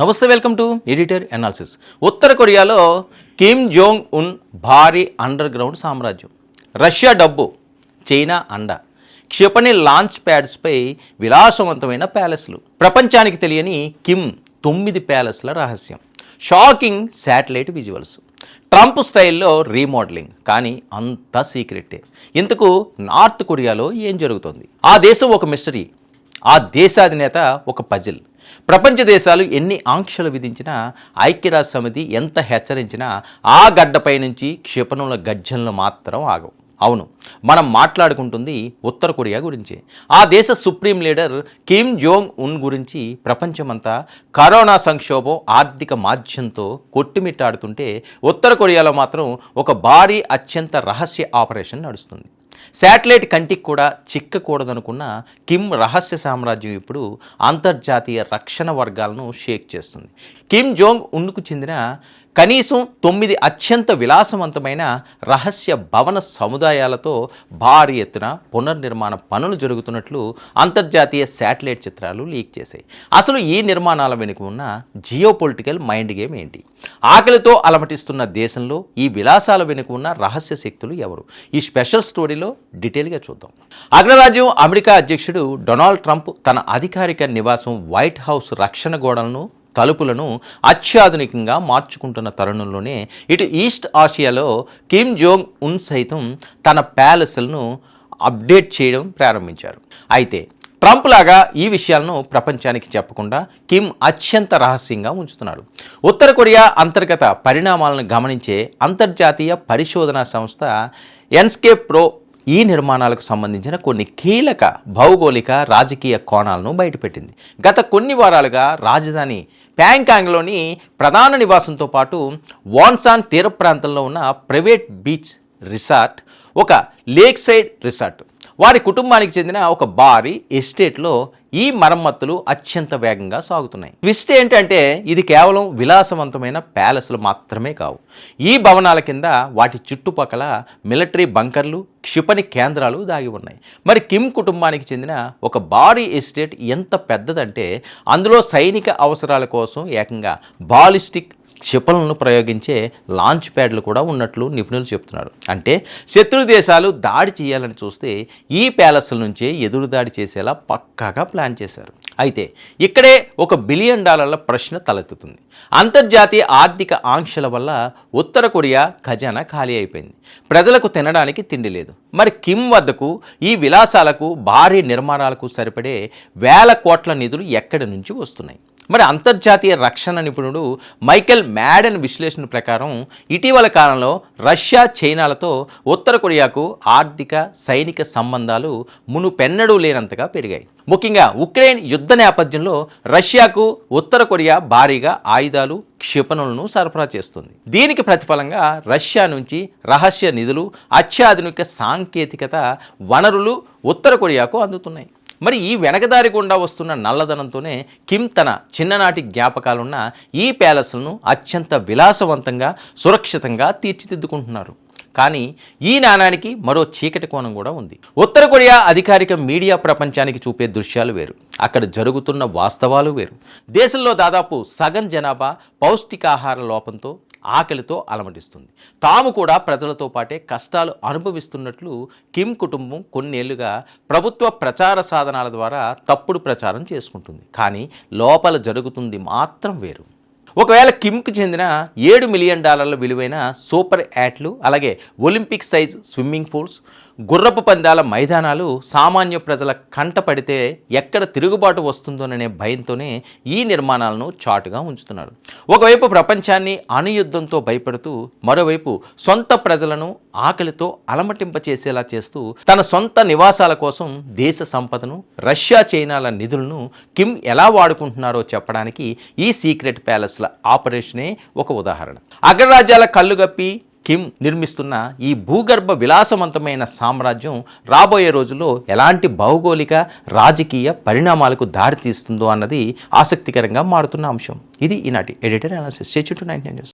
నమస్తే, welcome to editor analysis. ఉత్తర కొరియాలో Kim Jong Un భారీ అండర్ గ్రౌండ్ సామ్రాజ్యం. రష్యా డబ్బు, చైనా అండ, క్షిపణి లాంచ్ ప్యాడ్స్పై విలాసవంతమైన ప్యాలెస్లు. ప్రపంచానికి తెలియని కిమ్ 9 ప్యాలెస్ల రహస్యం. Shocking satellite visuals. ట్రంప్ స్టైల్లో రీమోడలింగ్, కానీ అంతా సీక్రెటే. ఇంతకు నార్త్ కొరియాలో ఏం జరుగుతుంది? ఆ దేశం ఒక మిస్టరీ, ఆ దేశాధినేత ఒక పజిల్. ప్రపంచ దేశాలు ఎన్ని ఆంక్షలు విధించినా, ఐక్యరాజ్య సమితి ఎంత హెచ్చరించినా ఆ గడ్డపై నుంచి క్షిపణుల గర్జనలు మాత్రం ఆగవు. అవును, మనం మాట్లాడుకుంటుంది ఉత్తర కొరియా గురించి. ఆ దేశ supreme leader Kim Jong Un గురించి. ప్రపంచమంతా కరోనా సంక్షోభం ఆర్థిక మాధ్యంతో కొట్టుమిట్టాడుతుంటే ఉత్తర కొరియాలో మాత్రం ఒక భారీ అత్యంత రహస్య ఆపరేషన్ నడుస్తుంది. శాటిలైట్ కంటికి కూడా చిక్కకూడదనుకున్న కిమ్ రహస్య సామ్రాజ్యం ఇప్పుడు అంతర్జాతీయ రక్షణ వర్గాలను షేక్ చేస్తుంది. కిమ్ జోంగ్ ఉన్కు చెందిన కనీసం 9 అత్యంత విలాసవంతమైన రహస్య భవన సముదాయాలతో భారీ ఎత్తున పునర్నిర్మాణ పనులు జరుగుతున్నట్లు అంతర్జాతీయ శాటిలైట్ చిత్రాలు లీక్ చేశాయి. అసలు ఈ నిర్మాణాల వెనుక ఉన్న జియోపొలిటికల్ మైండ్ గేమ్ ఏంటి? ఆకలితో అలమటిస్తున్న దేశంలో ఈ విలాసాల వెనుక ఉన్న రహస్య శక్తులు ఎవరు? ఈ స్పెషల్ స్టోరీలో డీటెయిల్గా చూద్దాం. అగ్రరాజ్యం అమెరికా అధ్యక్షుడు డొనాల్డ్ ట్రంప్ తన అధికారిక నివాసం వైట్ హౌస్ రక్షణ గోడలను, తలుపులను అత్యాధునికంగా మార్చుకుంటున్న తరుణంలోనే ఇటు ఈస్ట్ ఆసియాలో కిమ్ జోంగ్ ఉన్ సైతం తన ప్యాలెస్లను అప్డేట్ చేయడం ప్రారంభించారు. అయితే ట్రంప్ లాగా ఈ విషయాలను ప్రపంచానికి చెప్పకుండా కిమ్ అత్యంత రహస్యంగా ఉంచుతున్నాడు. ఉత్తర కొరియా అంతర్గత పరిణామాలను గమనించే అంతర్జాతీయ పరిశోధనా సంస్థ ఎన్స్కేప్ ప్రో ఈ నిర్మాణాలకు సంబంధించిన కొన్ని కీలక భౌగోళిక రాజకీయ కోణాలను బయటపెట్టింది. గత కొన్ని వారాలుగా రాజధాని ప్యాంకాంగ్లోని ప్రధాన నివాసంతో పాటు వాన్సాన్ తీర ప్రాంతంలో ఉన్న ప్రైవేట్ బీచ్ రిసార్ట్, ఒక లేక్ సైడ్ రిసార్ట్, వారి కుటుంబానికి చెందిన ఒక భారీ ఎస్టేట్లో ఈ మరమ్మతులు అత్యంత వేగంగా సాగుతున్నాయి. ట్విస్ట్ ఏంటంటే ఇది కేవలం విలాసవంతమైన ప్యాలెస్లు మాత్రమే కావు. ఈ భవనాల కింద వాటి చుట్టుపక్కల మిలిటరీ బంకర్లు, క్షిపణి కేంద్రాలు దాగి ఉన్నాయి. మరి కిమ్ కుటుంబానికి చెందిన ఒక భారీ ఎస్టేట్ ఎంత పెద్దదంటే అందులో సైనిక అవసరాల కోసం ఏకంగా బాలిస్టిక్ క్షిపణులను ప్రయోగించే లాంచ్ ప్యాడ్లు కూడా ఉన్నట్లు నిపుణులు చెప్తున్నారు. అంటే శత్రు దేశాలు దాడి చేయాలని చూస్తే ఈ ప్యాలెస్ల నుంచే ఎదురుదాడి చేసేలా పక్కాగా ప్లాన్ చేశారు. అయితే ఇక్కడే ఒక $1 బిలియన్ ప్రశ్న తలెత్తుతుంది. అంతర్జాతీయ ఆర్థిక ఆంక్షల వల్ల ఉత్తర కొరియా ఖజానా ఖాళీ అయిపోయింది. ప్రజలకు తినడానికి తిండి లేదు. మరి కిమ్ వద్దకు ఈ విలాసాలకు, భారీ నిర్మాణాలకు సరిపడే వేల కోట్ల నిధులు ఎక్కడి నుంచి వస్తున్నాయి? మరి అంతర్జాతీయ రక్షణ నిపుణుడు మైకెల్ మ్యాడెన్ విశ్లేషణ ప్రకారం ఇటీవల కాలంలో రష్యా, చైనాలతో ఉత్తర కొరియాకు ఆర్థిక, సైనిక సంబంధాలు మునుపెన్నడూ లేనంతగా పెరిగాయి. ముఖ్యంగా ఉక్రెయిన్ యుద్ధ నేపథ్యంలో రష్యాకు ఉత్తర కొరియా భారీగా ఆయుధాలు, క్షిపణులను సరఫరా చేస్తుంది. దీనికి ప్రతిఫలంగా రష్యా నుంచి రహస్య నిధులు, అత్యాధునిక సాంకేతికత వనరులు ఉత్తర కొరియాకు అందుతున్నాయి. మరి ఈ వెనకదారి గుండా వస్తున్న నల్లధనంతోనే కిమ్ తన చిన్ననాటి జ్ఞాపకాలున్న ఈ ప్యాలెస్లను అత్యంత విలాసవంతంగా, సురక్షితంగా తీర్చిదిద్దుకుంటున్నారు. కానీ ఈ నాణానికి మరో చీకటి కోణం కూడా ఉంది. ఉత్తర కొరియా అధికారిక మీడియా ప్రపంచానికి చూపే దృశ్యాలు వేరు, అక్కడ జరుగుతున్న వాస్తవాలు వేరు. దేశంలో దాదాపు సగం జనాభా పౌష్టికాహార లోపంతో, ఆకలితో అలమటిస్తుంది. తాము కూడా ప్రజలతో పాటే కష్టాలు అనుభవిస్తున్నట్లు కిమ్ కుటుంబం కొన్నేళ్లుగా ప్రభుత్వ ప్రచార సాధనాల ద్వారా తప్పుడు ప్రచారం చేసుకుంటుంది. కానీ లోపల జరుగుతుంది మాత్రం వేరు. ఒకవేళ కిమ్కు చెందిన $7 మిలియన్ విలువైన సూపర్ యాట్లు, అలాగే ఒలింపిక్ సైజ్ స్విమ్మింగ్ పూల్స్, గుర్రపు పందాల మైదానాలు సామాన్య ప్రజల కంట పడితే ఎక్కడ తిరుగుబాటు వస్తుందోననే భయంతోనే ఈ నిర్మాణాలను చాటుగా ఉంచుతున్నారు. ఒకవైపు ప్రపంచాన్ని అణుయుద్ధంతో భయపెడుతూ, మరోవైపు సొంత ప్రజలను ఆకలితో అలమటింపచేసేలా చేస్తూ తన సొంత నివాసాల కోసం దేశ సంపదను, రష్యా, చైనాల నిధులను కిమ్ ఎలా వాడుకుంటున్నారో చెప్పడానికి ఈ సీక్రెట్ ప్యాలెస్ల ఆపరేషనే ఒక ఉదాహరణ. అగ్రరాజ్యాల కళ్ళుగప్పి కిమ్ నిర్మిస్తున్న ఈ భూగర్భ విలాసవంతమైన సామ్రాజ్యం రాబోయే రోజుల్లో ఎలాంటి భౌగోళిక, రాజకీయ పరిణామాలకు దారితీస్తుందో అన్నది ఆసక్తికరంగా మారుతున్న అంశం. ఇది ఈనాటి ఎడిటర్ అనాలిసిస్. 99 న్యూస్.